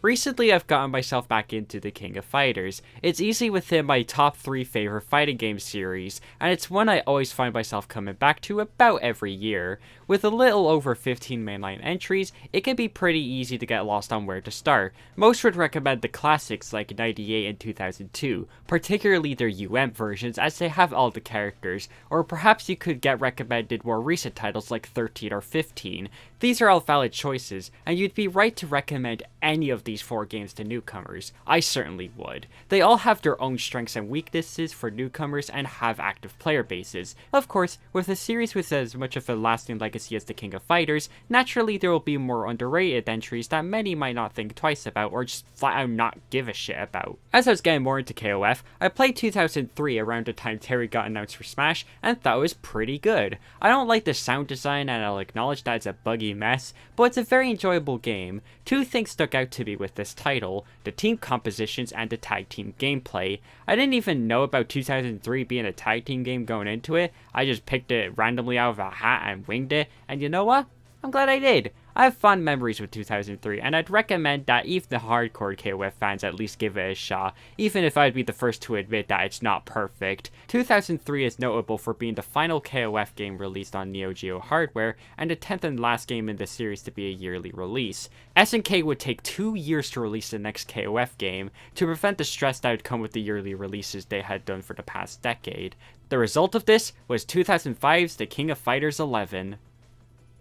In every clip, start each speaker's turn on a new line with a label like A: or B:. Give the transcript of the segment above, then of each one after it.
A: Recently, I've gotten myself back into the King of Fighters. It's easily within my top 3 favorite fighting game series, and it's one I always find myself coming back to about every year. With a little over 15 mainline entries, it can be pretty easy to get lost on where to start. Most would recommend the classics like 98 and 2002, particularly their versions as they have all the characters, or perhaps you could get recommended more recent titles like 13 or 15. These are all valid choices, and you'd be right to recommend any of these 4 games to newcomers. I certainly would. They all have their own strengths and weaknesses for newcomers and have active player bases. Of course, with a series with as much of a lasting legacy as the King of Fighters, naturally there will be more underrated entries that many might not think twice about or just flat out not give a shit about. As I was getting more into KOF, I played 2003 around the time Terry got announced for Smash and thought it was pretty good. I don't like the sound design and I'll acknowledge that it's a buggy mess, but it's a very enjoyable game. 2 things stuck out to me with this title: the team compositions and the tag team gameplay. I didn't even know about 2003 being a tag team game going into it. I just picked it randomly out of a hat and winged it, and you know what? I'm glad I did. I have fond memories with 2003, and I'd recommend that even the hardcore KOF fans at least give it a shot, even if I'd be the first to admit that it's not perfect. 2003 is notable for being the final KOF game released on Neo Geo hardware, and the 10th and last game in the series to be a yearly release. SNK would take 2 years to release the next KOF game, to prevent the stress that would come with the yearly releases they had done for the past decade. The result of this was 2005's The King of Fighters 11.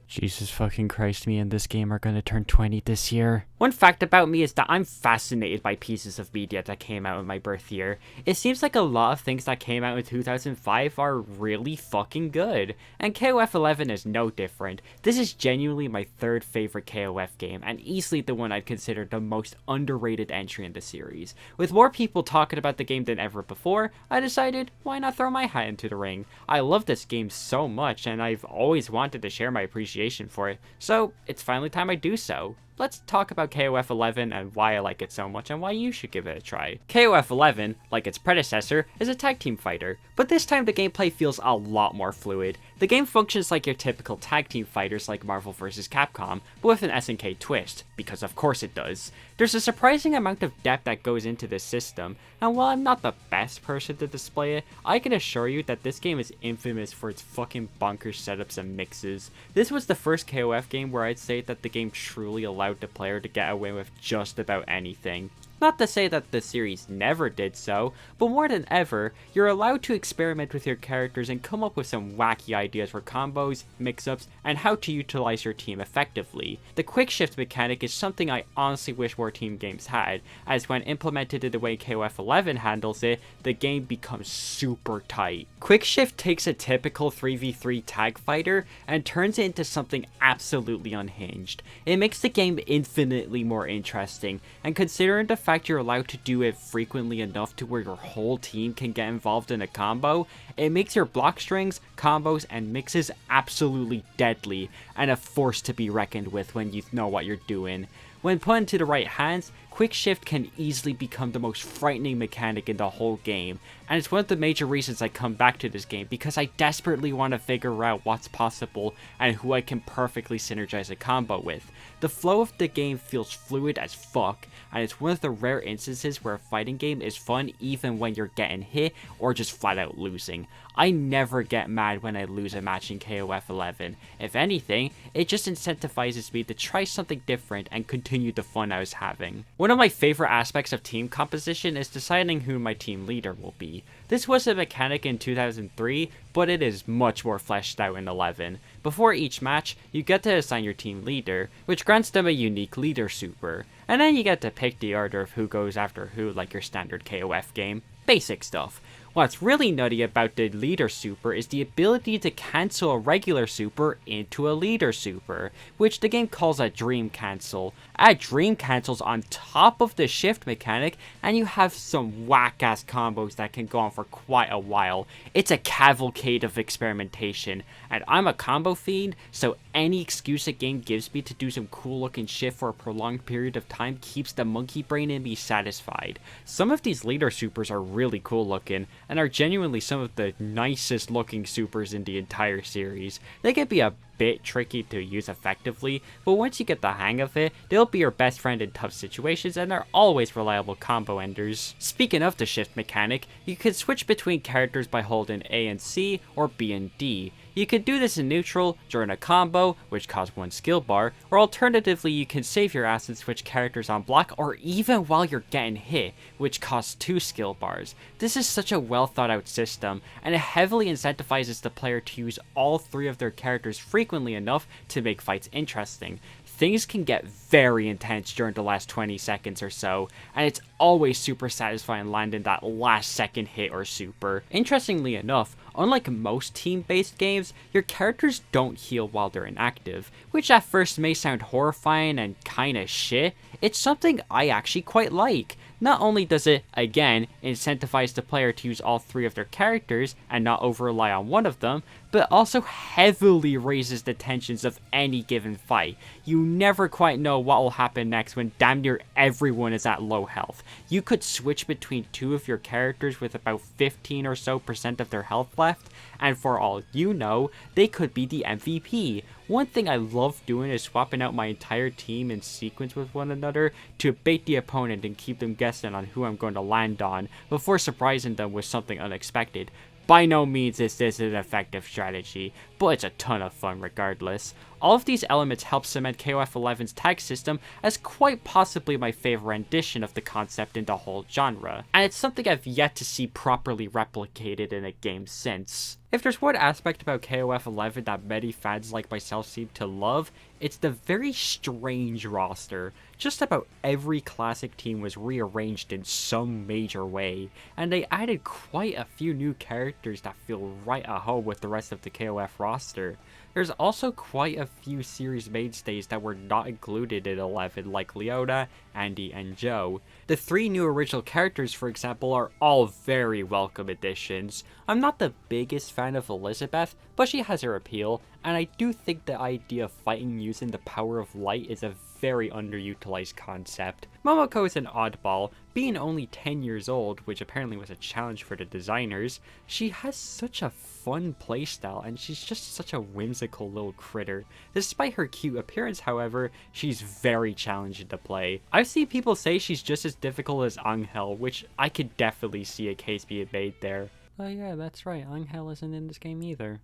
A: Jesus fucking Christ, me and this game are gonna turn 20 this year. One fact about me is that I'm fascinated by pieces of media that came out in my birth year. It seems like a lot of things that came out in 2005 are really fucking good, and KOF 11 is no different. This is genuinely my 3rd favorite KOF game, and easily the one I'd consider the most underrated entry in the series. With more people talking about the game than ever before, I decided, why not throw my hat into the ring? I love this game so much, and I've always wanted to share my appreciation for it, so it's finally time I do so. Let's talk about KOF 11 and why I like it so much and why you should give it a try. KOF 11, like its predecessor, is a tag team fighter, but this time the gameplay feels a lot more fluid. The game functions like your typical tag team fighters like Marvel vs. Capcom, but with an SNK twist, because of course it does. There's a surprising amount of depth that goes into this system, and while I'm not the best person to display it, I can assure you that this game is infamous for its fucking bonkers setups and mixes. This was the first KOF game where I'd say that the game truly allowed the player to get away with just about anything. Not to say that the series never did so, but more than ever, you're allowed to experiment with your characters and come up with some wacky ideas for combos, mix-ups, and how to utilize your team effectively. The quick shift mechanic is something I honestly wish more team games had, as when implemented in the way KOF 11 handles it, the game becomes super tight. Quick shift takes a typical 3v3 tag fighter and turns it into something absolutely unhinged. It makes the game infinitely more interesting, and considering the fact you're allowed to do it frequently enough to where your whole team can get involved in a combo, it makes your block strings, combos, and mixes absolutely deadly, and a force to be reckoned with when you know what you're doing. When put into the right hands, quick shift can easily become the most frightening mechanic in the whole game, and it's one of the major reasons I come back to this game, because I desperately want to figure out what's possible and who I can perfectly synergize a combo with. The flow of the game feels fluid as fuck, and it's one of the rare instances where a fighting game is fun even when you're getting hit or just flat out losing. I never get mad when I lose a match in KOF 11. If anything, it just incentivizes me to try something different and continue the fun I was having. One of my favorite aspects of team composition is deciding who my team leader will be. This was a mechanic in 2003, but it is much more fleshed out in 11. Before each match, you get to assign your team leader, which grants them a unique leader super, and then you get to pick the order of who goes after who like your standard KOF game. Basic stuff. What's really nutty about the leader super is the ability to cancel a regular super into a leader super, which the game calls a dream cancel. Add dream cancels on top of the shift mechanic, and you have some whack-ass combos that can go on for quite a while. It's a cavalcade of experimentation, and I'm a combo fiend, so any excuse a game gives me to do some cool looking shit for a prolonged period of time keeps the monkey brain in me satisfied. Some of these leader supers are really cool looking, and are genuinely some of the nicest looking supers in the entire series. They can be a bit tricky to use effectively, but once you get the hang of it, they'll be your best friend in tough situations and are always reliable combo enders. Speaking of the shift mechanic, you can switch between characters by holding A and C or B and D. You can do this in neutral, during a combo, which costs 1 skill bar, or alternatively you can save your ass and switch characters on block, or even while you're getting hit, which costs 2 skill bars. This is such a well thought out system, and it heavily incentivizes the player to use all 3 of their characters frequently enough to make fights interesting. Things can get very intense during the last 20 seconds or so, and it's always super satisfying landing that last second hit or super. Interestingly enough, unlike most team-based games, your characters don't heal while they're inactive, which at first may sound horrifying and kinda shit. It's something I actually quite like. Not only does it, again, incentivize the player to use all 3 of their characters and not over-rely on one of them, but also heavily raises the tensions of any given fight. You never quite know what will happen next when damn near everyone is at low health. You could switch between 2 of your characters with about 15 or so % of their health left, and for all you know, they could be the MVP. One thing I love doing is swapping out my entire team in sequence with one another to bait the opponent and keep them guessing on who I'm going to land on before surprising them with something unexpected. By no means is this an effective strategy, but it's a ton of fun regardless. All of these elements help cement KOF XI's tag system as quite possibly my favorite rendition of the concept in the whole genre, and it's something I've yet to see properly replicated in a game since. If there's one aspect about KOF XI that many fans like myself seem to love, it's the very strange roster. Just about every classic team was rearranged in some major way, and they added quite a few new characters that feel right at home with the rest of the KOF roster. There's also quite a few series mainstays that were not included in 11, like Leona, Andy, and Joe. The 3 new original characters, for example, are all very welcome additions. I'm not the biggest fan of Elizabeth, but she has her appeal, and I do think the idea of fighting using the power of light is a very underutilized concept. Momoko is an oddball. Being only 10 years old, which apparently was a challenge for the designers, she has such a fun playstyle and she's just such a whimsical little critter. Despite her cute appearance, however, she's very challenging to play. I've seen people say she's just as difficult as Angel, which I could definitely see a case being made there. Oh yeah, that's right, Angel isn't in this game either.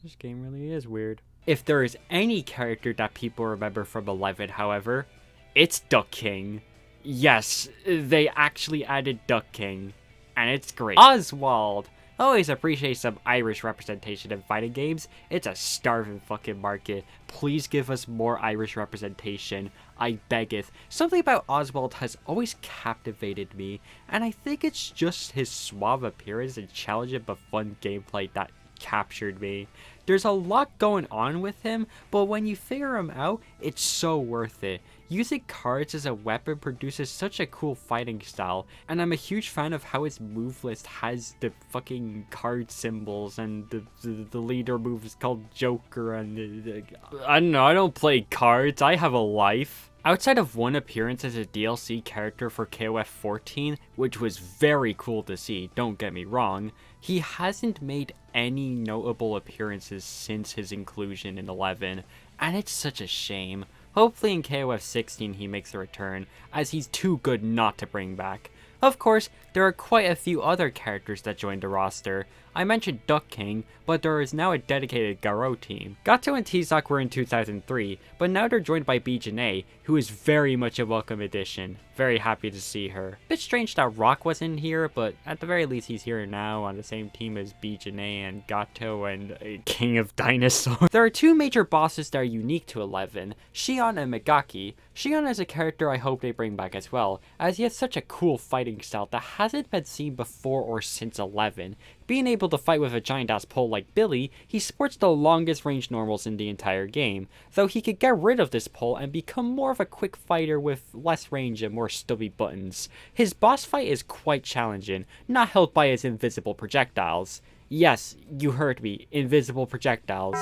A: This game really is weird. If there is any character that people remember from 11, however, it's Duck King. Yes, they actually added Duck King, and it's great. Oswald! Always appreciate some Irish representation in fighting games. It's a starving fucking market. Please give us more Irish representation. I beggeth. Something about Oswald has always captivated me, and I think it's just his suave appearance and challenging but fun gameplay that captured me. There's a lot going on with him, but when you figure him out, it's so worth it. Using cards as a weapon produces such a cool fighting style, and I'm a huge fan of how his move list has the fucking card symbols, and the leader move is called Joker, and I don't know, I don't play cards, I have a life. Outside of one appearance as a DLC character for KOF 14, which was very cool to see, don't get me wrong, he hasn't made any notable appearances since his inclusion in 11, and it's such a shame. Hopefully in KOF 16 he makes a return, as he's too good not to bring back. Of course, there are quite a few other characters that joined the roster. I mentioned Duck King, but there is now a dedicated Garou team. Gato and Tizak were in 2003, but now they're joined by B Janae, who is very much a welcome addition. Very happy to see her. Bit strange that Rock wasn't here, but at the very least he's here now on the same team as B Janae and Gato and King of Dinosaurs. There are 2 major bosses that are unique to 11, Shion and Megaki. Shion is a character I hope they bring back as well, as he has such a cool fighting style that hasn't been seen before or since 11. Being able to fight with a giant-ass pole like Billy, he sports the longest range normals in the entire game, though he could get rid of this pole and become more of a quick fighter with less range and more stubby buttons. His boss fight is quite challenging, not helped by his invisible projectiles. Yes, you heard me, invisible projectiles.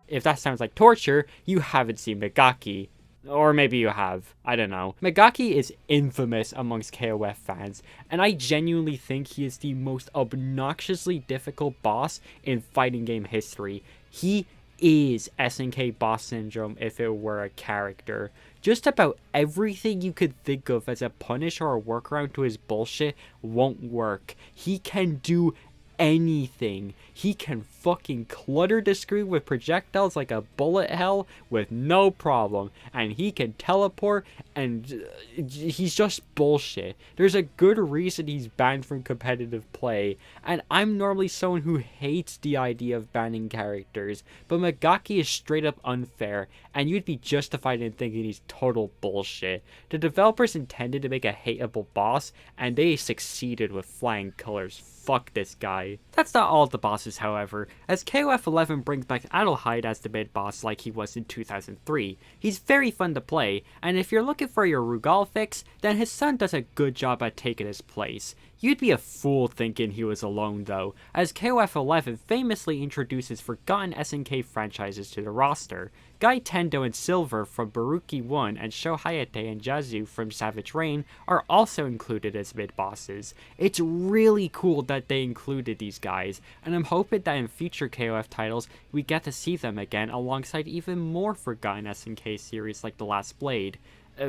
A: If that sounds like torture, you haven't seen Megaki. Or maybe you have. I don't know. Megaki is infamous amongst KOF fans, and I genuinely think he is the most obnoxiously difficult boss in fighting game history. He is SNK Boss Syndrome if it were a character. Just about everything you could think of as a punish or a workaround to his bullshit won't work. He can do anything. He can fucking clutter the screen with projectiles like a bullet hell with no problem, and he can teleport, and he's just bullshit. There's a good reason he's banned from competitive play, and I'm normally someone who hates the idea of banning characters, but Megaki is straight up unfair, and you'd be justified in thinking he's total bullshit. The developers intended to make a hateable boss, and they succeeded with flying colors. Fuck this guy. That's not all of the bosses, however, as KOF 11 brings back Adelheid as the mid-boss like he was in 2003. He's very fun to play, and if you're looking for your Rugal fix, then his son does a good job at taking his place. You'd be a fool thinking he was alone though, as KOF 11 famously introduces forgotten SNK franchises to the roster. Guy Tendo and Silver from Baruki 1 and Sho Hayate and Jazu from Savage Rain are also included as mid-bosses. It's really cool that they included these guys, and I'm hoping that in future KOF titles we get to see them again alongside even more forgotten SNK series like The Last Blade.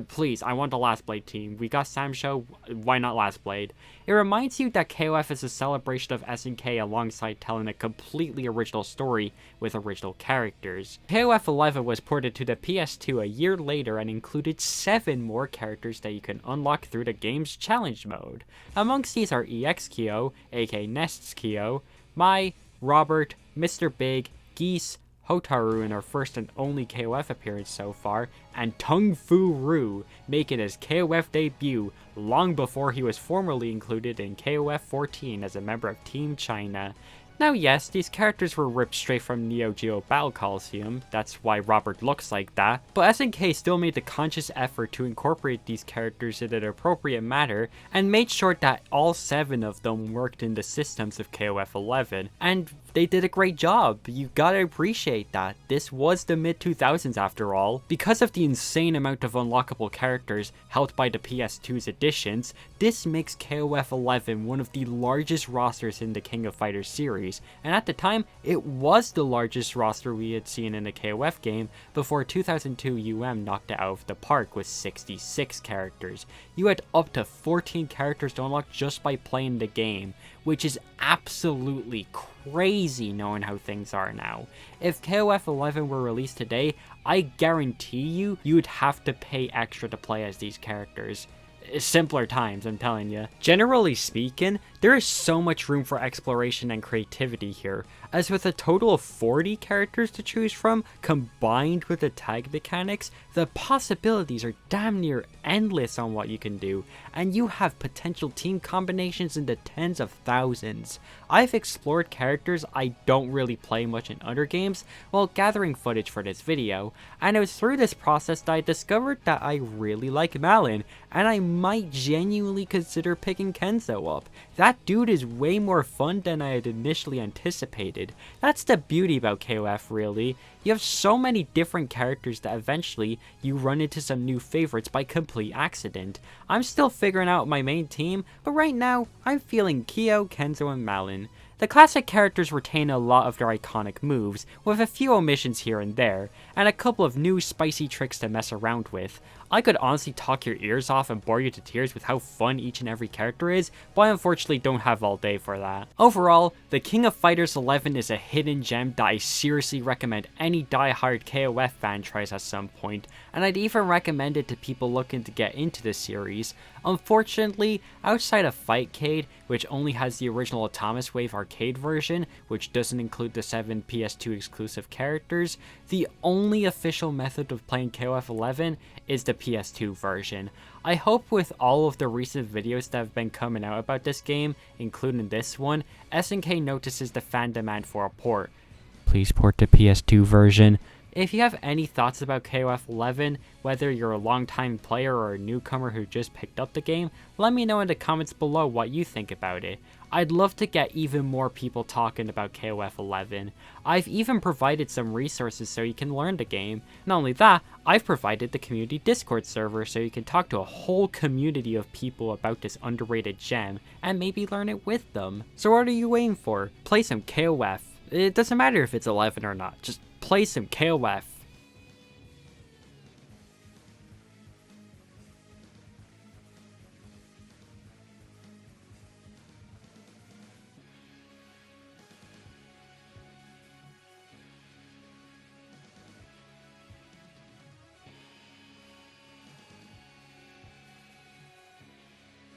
A: Please, I want the Last Blade team. We got Samsho, why not Last Blade? It reminds you that KOF is a celebration of SNK alongside telling a completely original story with original characters. KOF 11 was ported to the PS2 a year later and included 7 more characters that you can unlock through the game's challenge mode. Amongst these are EX Kyo, aka Nest's Kyo, Mai, Robert, Mr. Big, Geese, Hotaru in our first and only KOF appearance so far, and Tung Fu Ru making his KOF debut long before he was formally included in KOF 14 as a member of Team China. Now yes, these characters were ripped straight from Neo Geo Battle Coliseum, that's why Robert looks like that, but SNK still made the conscious effort to incorporate these characters in an appropriate manner, and made sure that all 7 of them worked in the systems of KOF 11, and they did a great job. You gotta appreciate that. This was the mid-2000s after all. Because of the insane amount of unlockable characters helped by the PS2's additions, this makes KOF 11 one of the largest rosters in the King of Fighters series, and at the time, it was the largest roster we had seen in a KOF game before 2002 knocked it out of the park with 66 characters. You had up to 14 characters to unlock just by playing the game, which is absolutely crazy knowing how things are now. If KOF 11 were released today, I guarantee you would have to pay extra to play as these characters. Simpler times, I'm telling you. Generally speaking, there is so much room for exploration and creativity here, as with a total of 40 characters to choose from, combined with the tag mechanics, the possibilities are damn near endless on what you can do, and you have potential team combinations in the tens of thousands. I've explored characters I don't really play much in other games while gathering footage for this video, and it was through this process that I discovered that I really like Malin, and I might genuinely consider picking Kenzo up. That dude is way more fun than I had initially anticipated. That's the beauty about KOF really. You have so many different characters that eventually you run into some new favorites by complete accident. I'm still figuring out my main team, but right now I'm feeling Kyo, Kenzo, and Malin. The classic characters retain a lot of their iconic moves, with a few omissions here and there, and a couple of new spicy tricks to mess around with. I could honestly talk your ears off and bore you to tears with how fun each and every character is, but I unfortunately don't have all day for that. Overall, the King of Fighters 11 is a hidden gem that I seriously recommend any die-hard KOF fan tries at some point, and I'd even recommend it to people looking to get into the series. Unfortunately, outside of Fightcade, which only has the original Atomus Wave arcade version, which doesn't include the 7 PS2 exclusive characters, the only official method of playing KOF 11 is the PS2 version. I hope with all of the recent videos that have been coming out about this game, including this one, SNK notices the fan demand for a port. Please port the PS2 version. If you have any thoughts about KOF 11, whether you're a longtime player or a newcomer who just picked up the game, let me know in the comments below what you think about it. I'd love to get even more people talking about KOF 11. I've even provided some resources so you can learn the game. Not only that, I've provided the community Discord server so you can talk to a whole community of people about this underrated gem and maybe learn it with them. So what are you waiting for? Play some KOF. It doesn't matter if it's 11 or not, just play some KOF.